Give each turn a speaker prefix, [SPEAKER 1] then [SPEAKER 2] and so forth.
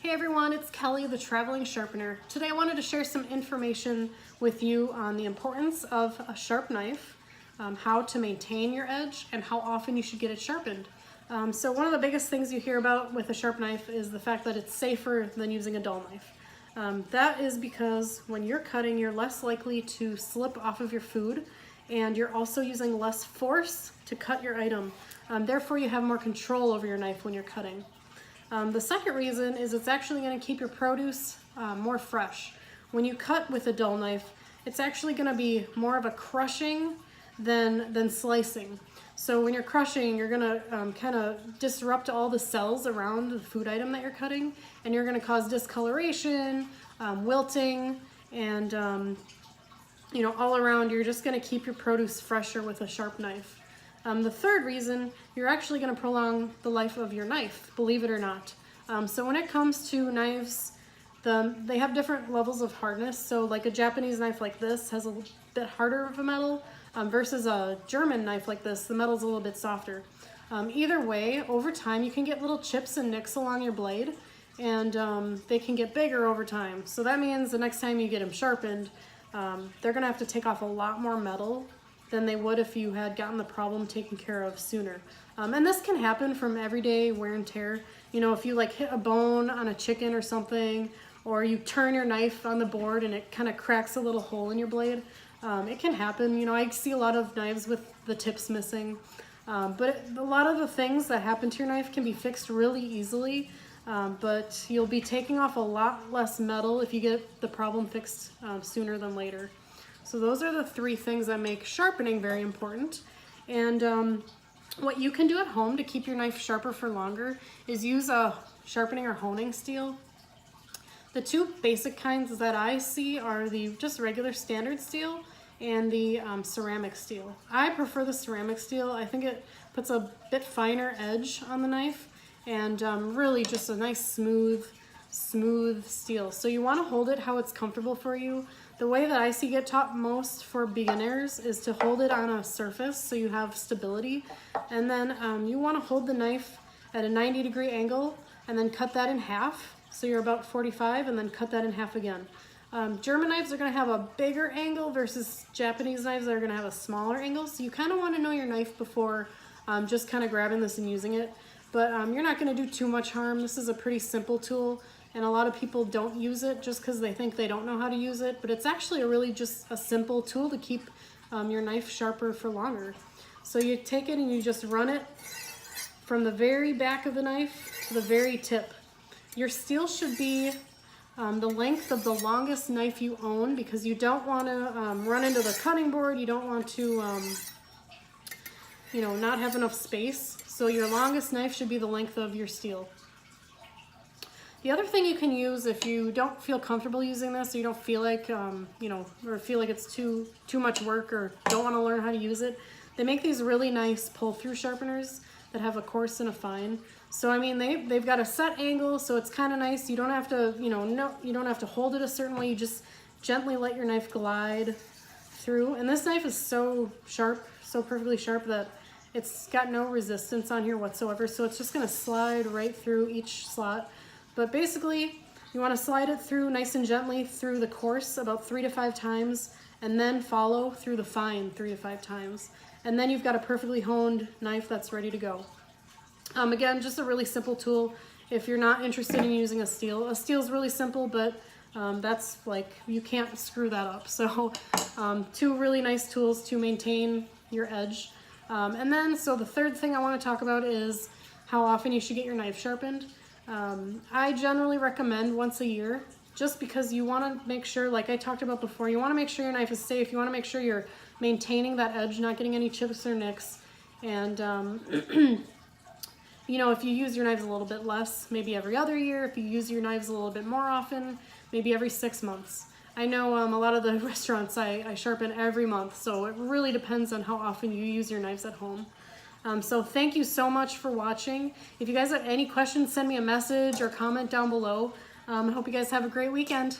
[SPEAKER 1] Hey everyone, it's Kelly, the traveling sharpener. Today I wanted to share some information with you on the importance of a sharp knife, how to maintain your edge, and how often you should get it sharpened. So one of the biggest things you hear about with a sharp knife is the fact that it's safer than using a dull knife. That is because when you're cutting, you're less likely to slip off of your food, and you're also using less force to cut your item. Therefore, you have more control over your knife when you're cutting. The second reason is it's actually going to keep your produce more fresh. When you cut with a dull knife, it's actually going to be more of a crushing than slicing. So when you're crushing, you're going to kind of disrupt all the cells around the food item that you're cutting, and you're going to cause discoloration, wilting, and all around you're just going to keep your produce fresher with a sharp knife. The third reason, you're actually going to prolong the life of your knife, believe it or not. So when it comes to knives, they have different levels of hardness. So like a Japanese knife like this has a bit harder of a metal versus a German knife like this, the metal's a little bit softer. Either way, over time you can get little chips and nicks along your blade, and they can get bigger over time. So that means the next time you get them sharpened, they're going to have to take off a lot more metal than they would if you had gotten the problem taken care of sooner. And this can happen from everyday wear and tear. You know, if you like hit a bone on a chicken or something, or you turn your knife on the board and it kind of cracks a little hole in your blade, it can happen. You know, I see a lot of knives with the tips missing, but a lot of the things that happen to your knife can be fixed really easily, but you'll be taking off a lot less metal if you get the problem fixed sooner than later. So those are the three things that make sharpening very important. And what you can do at home to keep your knife sharper for longer is use a sharpening or honing steel. The two basic kinds that I see are the just regular standard steel and the ceramic steel. I prefer the ceramic steel. I think it puts a bit finer edge on the knife, and really just a nice smooth steel. So you want to hold it how it's comfortable for you. The way that I see it taught most for beginners is to hold it on a surface so you have stability, and then you want to hold the knife at a 90-degree angle and then cut that in half, so you're about 45, and then cut that in half again. German knives are going to have a bigger angle versus Japanese knives that are going to have a smaller angle, so you kind of want to know your knife before just kind of grabbing this and using it. But you're not going to do too much harm. This is a pretty simple tool, and a lot of people don't use it just because they think they don't know how to use it, but it's actually really just a simple tool to keep your knife sharper for longer. So you take it and you just run it from the very back of the knife to the very tip. Your steel should be the length of the longest knife you own, because you don't want to run into the cutting board. You don't want to not have enough space. So your longest knife should be the length of your steel. The other thing you can use if you don't feel comfortable using this, or you don't feel like, or feel like it's too much work, or don't want to learn how to use it, they make these really nice pull-through sharpeners that have a coarse and a fine. So I mean, they've got a set angle, so it's kind of nice. You don't have to, you don't have to hold it a certain way. You just gently let your knife glide through. And this knife is so sharp, so perfectly sharp, that it's got no resistance on here whatsoever. So it's just going to slide right through each slot. But basically, you want to slide it through nice and gently through the coarse about 3 to 5 times, and then follow through the fine 3 to 5 times. And then you've got a perfectly honed knife that's ready to go. Again, just a really simple tool if you're not interested in using a steel. A steel is really simple, but that's like, you can't screw that up. So two really nice tools to maintain your edge. And then, so the third thing I want to talk about is how often you should get your knife sharpened. I generally recommend once a year, just because you want to make sure, like I talked about before, you want to make sure your knife is safe. You want to make sure you're maintaining that edge, not getting any chips or nicks. And if you use your knives a little bit less, maybe every other year. If you use your knives a little bit more often, maybe every 6 months. I know a lot of the restaurants I sharpen every month, so it really depends on how often you use your knives at home. So thank you so much for watching. If you guys have any questions, send me a message or comment down below. I hope you guys have a great weekend.